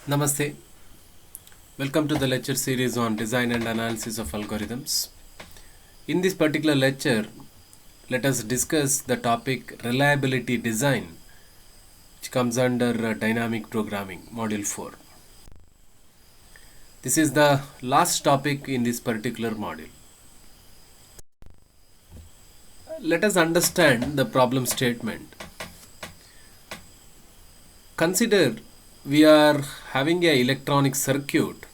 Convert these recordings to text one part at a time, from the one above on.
Namaste. Welcome to the lecture series on design and analysis of algorithms. In this particular lecture, let us discuss the topic reliability design, which comes under dynamic programming, module 4. This is the last topic in this particular module. Let us understand the problem statement. Consider we are having an electronic circuit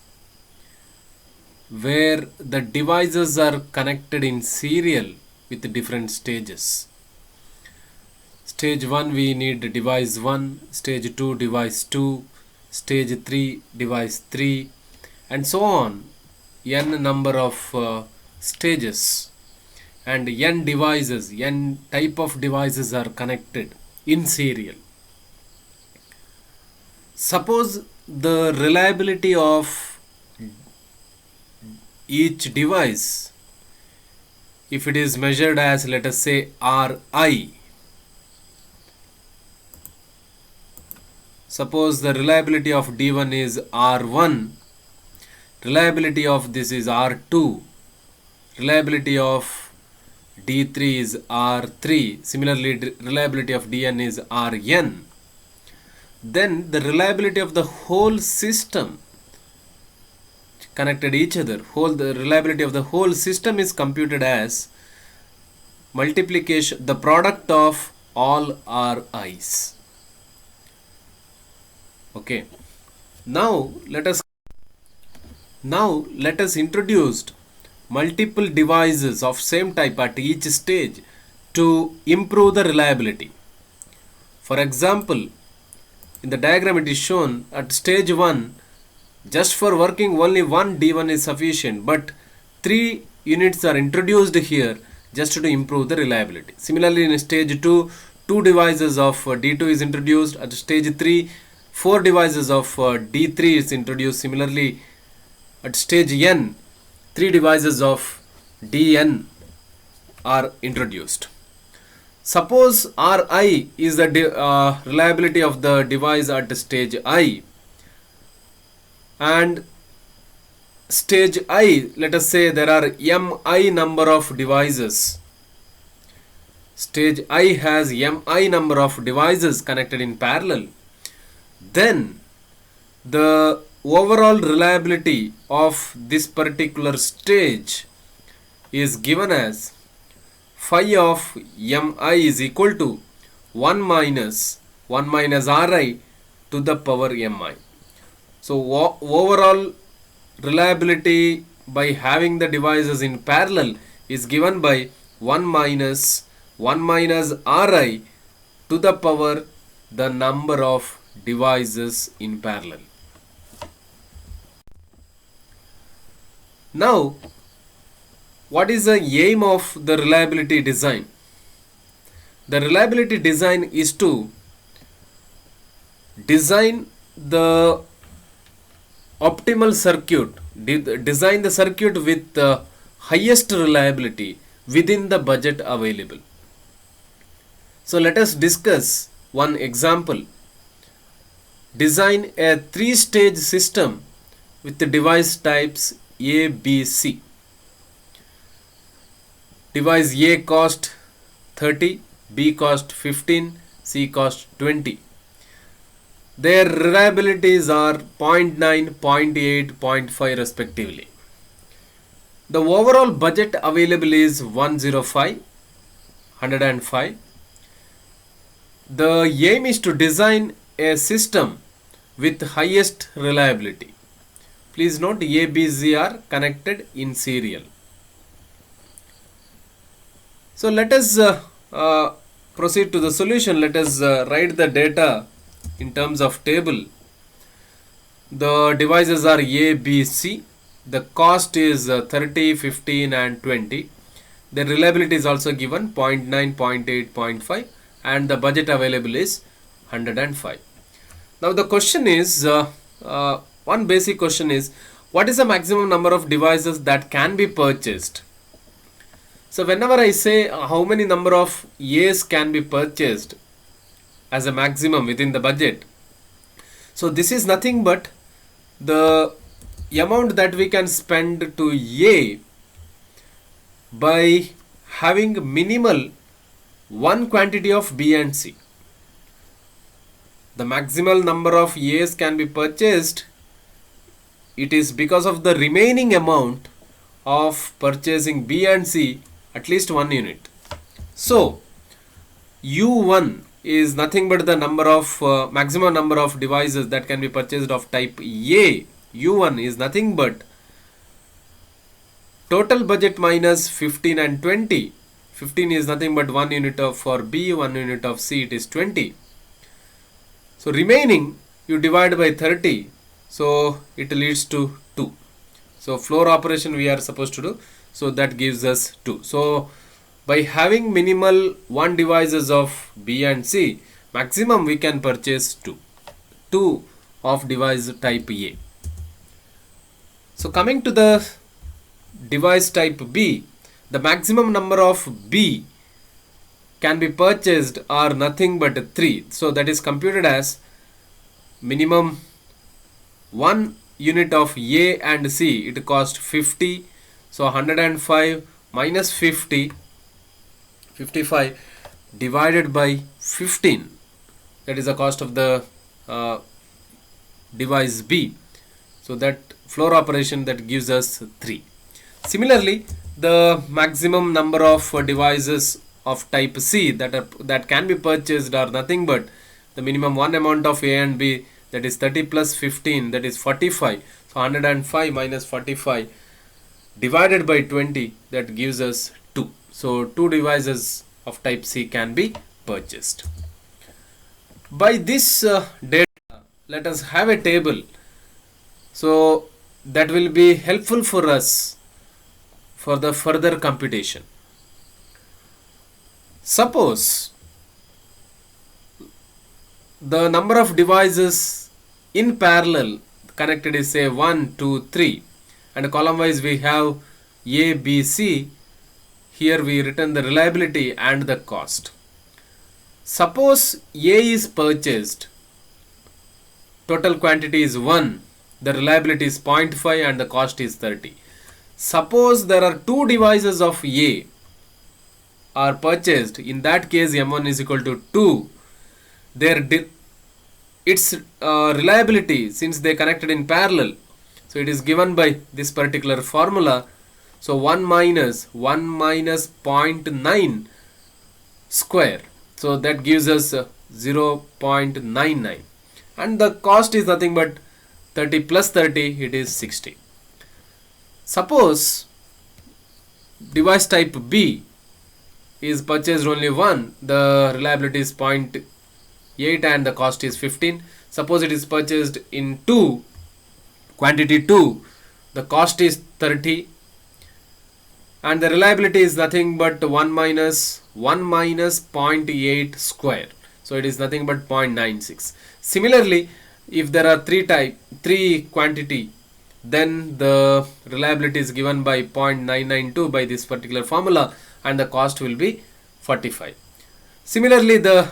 where the devices are connected in serial with different stages. Stage 1 we need device 1, stage 2 device 2, stage 3 device 3, and so on, n number of stages, and n devices, n type of devices are connected in serial. Suppose the reliability of each device, if it is measured as, let us say, Ri. Suppose the reliability of D1 is R1, reliability of this is R2, reliability of D3 is R3, similarly reliability of Dn is Rn. Then the reliability of the whole system connected each other, the reliability of the whole system is computed as multiplication, the product of all Ri's. Okay. Now let us introduce multiple devices of same type at each stage to improve the reliability. For example, in the diagram it is shown at stage 1, just for working only one D1 is sufficient, but 3 units are introduced here just to improve the reliability. Similarly, in stage 2, 2 devices of D2 is introduced. At stage 3, 4 devices of D3 is introduced. Similarly, at stage N, 3 devices of Dn are introduced. Suppose Ri is the reliability of the device at stage I, and stage I, let us say there are mi number of devices. Stage I has mi number of devices connected in parallel. Then the overall reliability of this particular stage is given as phi of mi is equal to 1 minus Ri to the power mi. So overall reliability by having the devices in parallel is given by 1 minus Ri to the power the number of devices in parallel. Now, what is the aim of the reliability design? The reliability design is to design the optimal circuit, design the circuit with the highest reliability within the budget available. So let us discuss one example. Design a 3-stage system with the device types A, B, C. Device A cost 30, B cost 15, C cost 20. Their reliabilities are 0.9, 0.8, 0.5 respectively. The overall budget available is 105. The aim is to design a system with highest reliability. Please note A, B, C are connected in serial. So let us proceed to the solution. Let us write the data in terms of table. The devices are A, B, C. The cost is 30, 15 and 20. The reliability is also given 0.9, 0.8, 0.5 and the budget available is 105. Now the question is, one basic question is, what is the maximum number of devices that can be purchased? So whenever I say how many number of A's can be purchased as a maximum within the budget, so this is nothing but the amount that we can spend to A by having minimal one quantity of B and C. The maximal number of A's can be purchased. It is because of the remaining amount of purchasing B and C at least 1 unit. So U1 is nothing but the number of maximum number of devices that can be purchased of type A. U1 is nothing but total budget minus 15 and 20. 15 is nothing but 1 unit of for B, 1 unit of C, it is 20. So remaining you divide by 30, so it leads to 2. So floor operation we are supposed to do, so that gives us 2. So by having minimal 1 devices of B and C, maximum we can purchase 2 of device type A. So coming to the device type B, the maximum number of B can be purchased are nothing but 3. So that is computed as minimum 1 unit of A and C, it cost 50. So 105 minus 50, 55 divided by 15, that is the cost of the device B. So that floor operation that gives us 3. Similarly, the maximum number of devices of type C that can be purchased are nothing but the minimum one amount of A and B, that is 30 plus 15, that is 45. So 105 minus 45 divided by 20, that gives us 2. So 2 devices of type C can be purchased. By this data, let us have a table. So that will be helpful for us for the further computation. Suppose the number of devices in parallel connected is say 1, 2, 3, and column wise we have A, B, C. Here we written the reliability and the cost. Suppose A is purchased, total quantity is 1, the reliability is 0.5 and the cost is 30. Suppose there are 2 devices of A are purchased, in that case M1 is equal to 2. Its reliability, since they connected in parallel, so it is given by this particular formula. So 1 minus 0.9 square, so that gives us 0.99, and the cost is nothing but 30 plus 30, it is 60. Suppose device type B is purchased only 1, the reliability is 0.8 and the cost is 15. Suppose it is purchased in 2, quantity 2, the cost is 30 and the reliability is nothing but 1 minus 0.8 square, so it is nothing but 0.96. Similarly, if there are 3 quantity, then the reliability is given by 0.992 by this particular formula and the cost will be 45. Similarly, the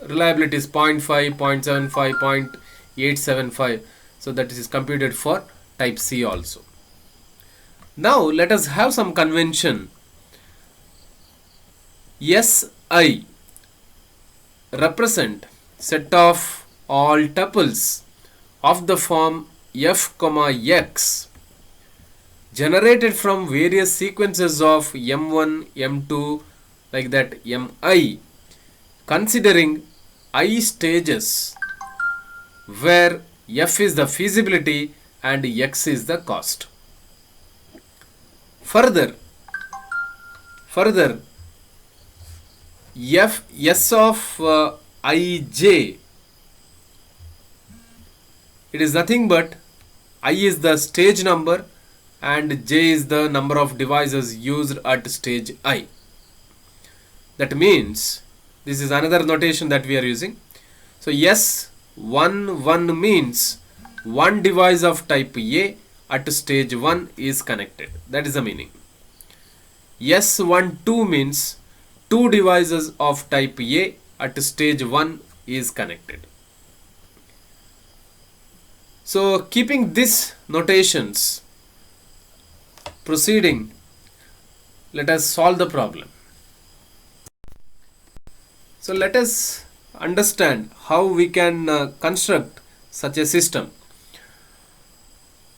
reliability is 0.5, 0.75, 0.875, so that is computed for type C also. Now let us have some convention. Si represent set of all tuples of the form f, x generated from various sequences of m1, m2 like that mi, considering I stages where f is the feasibility and x is the cost. Further S of ij, it is nothing but I is the stage number and j is the number of devices used at stage I. That means this is another notation that we are using. So S11 means one device of type A at stage 1 is connected. That is the meaning. S12 means 2 devices of type A at stage 1 is connected. So keeping this notations proceeding, let us solve the problem. So let us understand how we can construct such a system.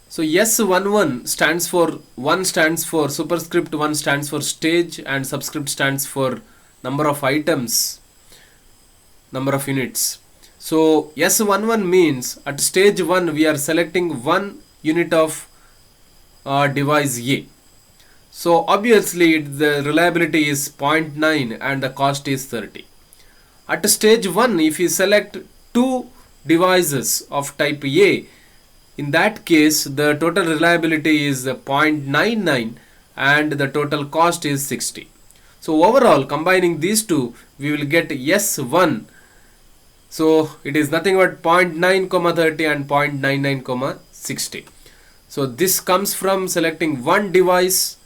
So S11 stands for 1 stands for superscript 1 stands for stage and subscript stands for number of items, number of units. So S11 means at stage 1 we are selecting 1 unit of device A. So obviously the reliability is 0.9 and the cost is 30. At stage 1 if you select 2 devices of type A, in that case the total reliability is 0.99 and the total cost is 60. So overall combining these two we will get S1. So it is nothing but 0.9, 30 and 0.99, 60. So this comes from selecting one device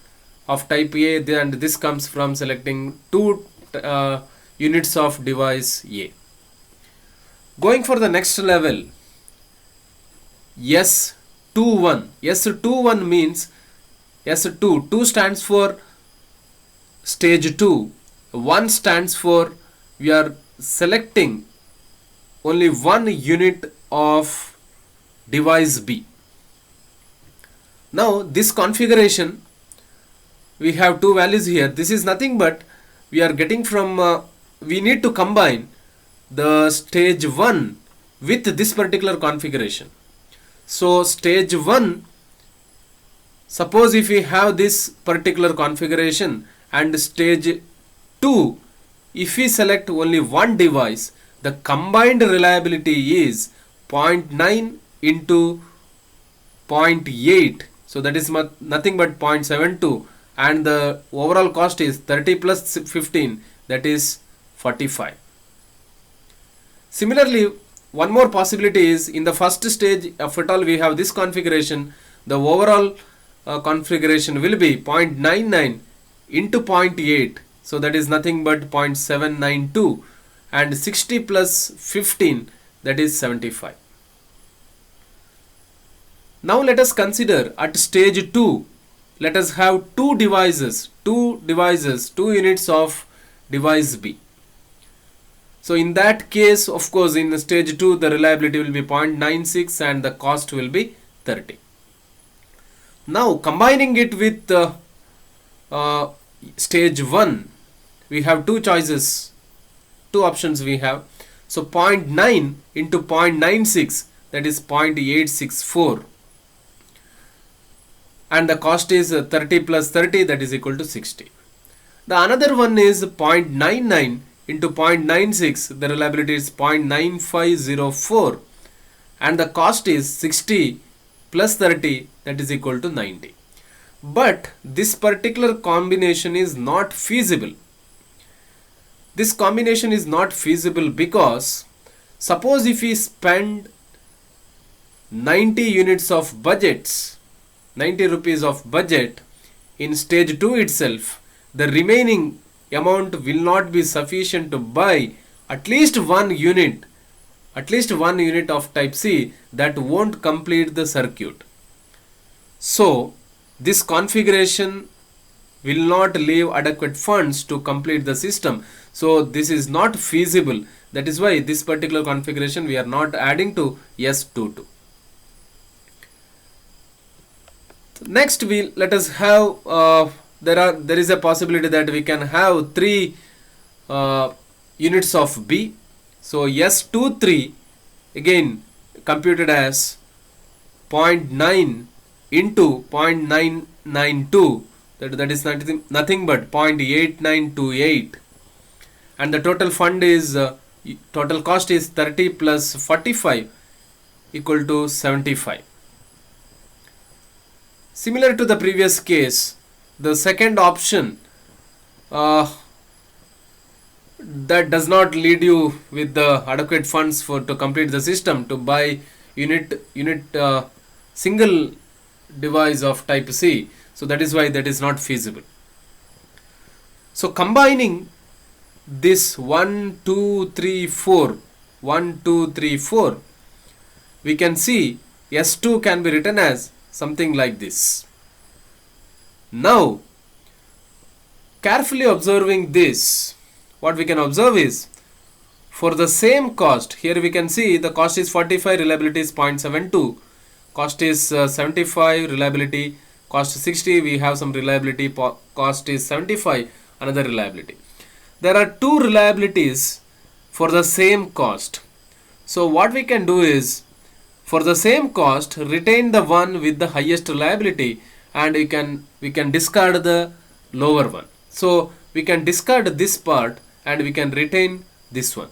of type A and this comes from selecting 2 units of device A. Going for the next level, S21. S21 means S2. 2 stands for stage 2. 1 stands for we are selecting only 1 unit of device B. Now this configuration, we have 2 values here. This is nothing but we are getting from we need to combine the stage 1 with this particular configuration. So stage 1, suppose if we have this particular configuration, and stage 2, if we select only one device, the combined reliability is 0.9 into 0.8. So that is nothing but 0.72 and the overall cost is 30 plus 15, that is 45. Similarly, one more possibility is in the first stage, if at all we have this configuration, the overall configuration will be 0.99 into 0.8. So that is nothing but 0.792 and 60 plus 15, that is 75. Now let us consider at stage 2, let us have 2 units of device B. So in that case, of course, in stage 2 the reliability will be 0.96 and the cost will be 30. Now combining it with stage 1, we have 2 choices, 2 options we have. So 0.9 into 0.96, that is 0.864 and the cost is 30 plus 30, that is equal to 60. The another one is 0.99 into 0.96, the reliability is 0.9504 and the cost is 60 plus 30, that is equal to 90. But this particular combination is not feasible. This combination is not feasible because suppose if we spend 90 units of budgets, 90 rupees of budget in stage 2 itself, the remaining amount will not be sufficient to buy at least one unit of type C that won't complete the circuit. So this configuration will not leave adequate funds to complete the system. So this is not feasible. That is why this particular configuration we are not adding to S22. Next, let us have there is a possibility that we can have 3 units of B. So S23 again computed as 0.9 into 0.992, that is nothing but 0.8928 and the total fund is total cost is 30 plus 45 equal to 75. Similar to the previous case, the second option that does not lead you with the adequate funds to complete the system to buy single device of type C. So that is why that is not feasible. So combining this 1, 2, 3, 4, we can see S2 can be written as something like this. Now, carefully observing this, what we can observe is, for the same cost, here we can see the cost is 45, reliability is 0.72, cost is 75, reliability, cost 60, we have some reliability, cost is 75, another reliability. There are two reliabilities for the same cost. So what we can do is, for the same cost, retain the one with the highest reliability, and we can discard the lower one. So we can discard this part and we can retain this one.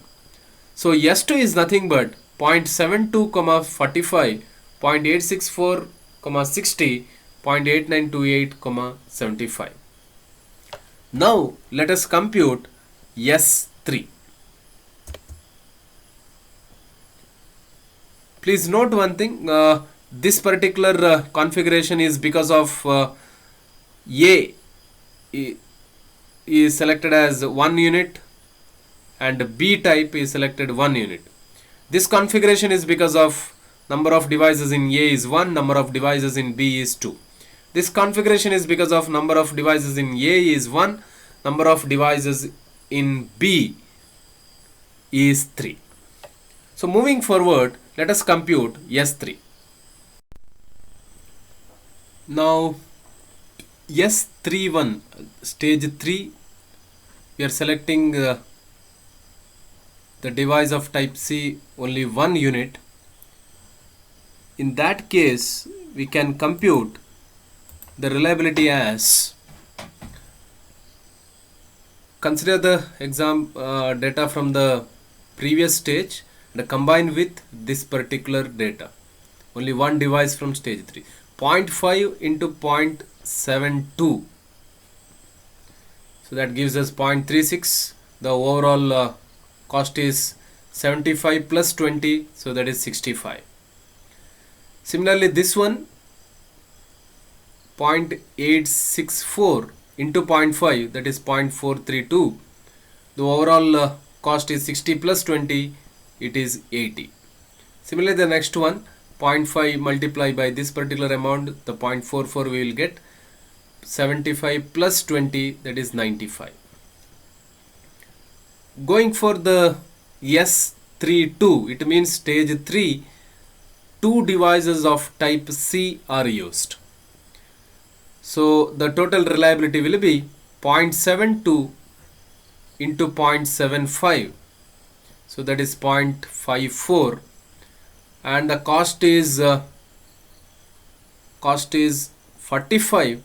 So S2 is nothing but 0.72, 45, 0.864, 60, 0.8928, 75. Now let us compute S3. Please note one thing, this particular configuration is because of A is selected as 1 unit and B type is selected 1 unit. This configuration is because of number of devices in A is 1, number of devices in B is 2. This configuration is because of number of devices in A is 1, number of devices in B is 3. So moving forward, let us compute S3. Now S31, stage 3, we are selecting the device of type C only 1 unit. In that case, we can compute the reliability as, consider the data from the previous stage and combine with this particular data. Only one device from stage 3. 0.5 into 0.72. So that gives us 0.36. The overall cost is 75 plus 20. So that is 65. Similarly, this one 0.864 into 0.5, that is 0.432. The overall cost is 60 plus 20, it is 80. Similarly, the next one 0.5 multiplied by this particular amount, the 0.44 we will get 75 plus 20, that is 95. Going for the S32, it means stage 3, 2 devices of type C are used. So the total reliability will be 0.72 into 0.75. So that is 0.54, and the cost is 45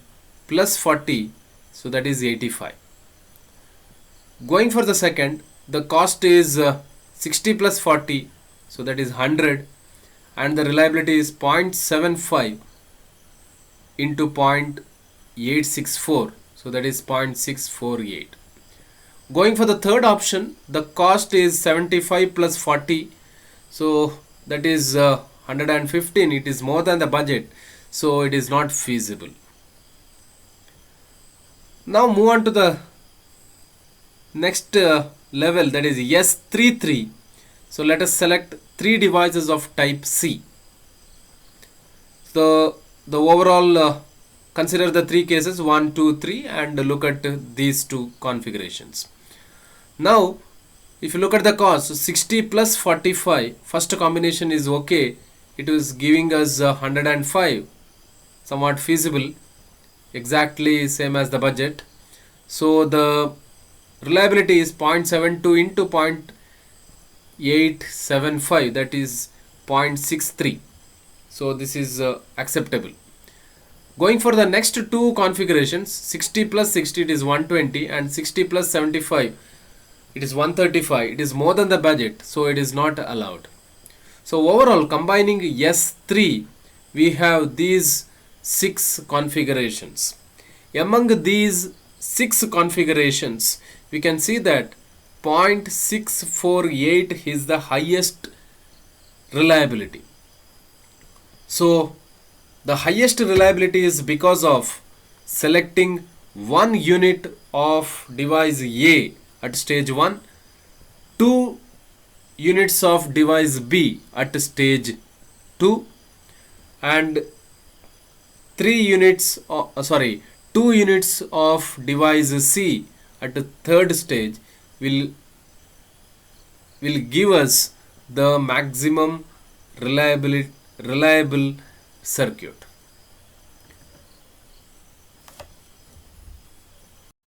plus 40, so that is 85. Going for the second, the cost is 60 plus 40, so that is 100, and the reliability is 0.75 into 0.864, so that is 0.648. Going for the third option, the cost is 75 plus 40, so that is 115. It is more than the budget, so it is not feasible. Now move on to the next level, that is S33. So let us select 3 devices of type C. So the overall consider the 3 cases 1, 2, 3 and look at these 2 configurations. Now if you look at the cost, 60 plus 45, first combination is okay. It was giving us 105, somewhat feasible, exactly same as the budget. So the reliability is 0.72 into 0.875, that is 0.63. So this is acceptable. Going for the next 2 configurations, 60 plus 60, it is 120, and 60 plus 75, it is 135. It is more than the budget, so it is not allowed. So overall, combining S3, we have these 6 configurations. Among these 6 configurations, we can see that 0.648 is the highest reliability. So the highest reliability is because of selecting 1 unit of device A at stage 1, 2 units of device B at stage 2, and 3 units sorry 2 units of device C at the third stage will give us the maximum reliable circuit.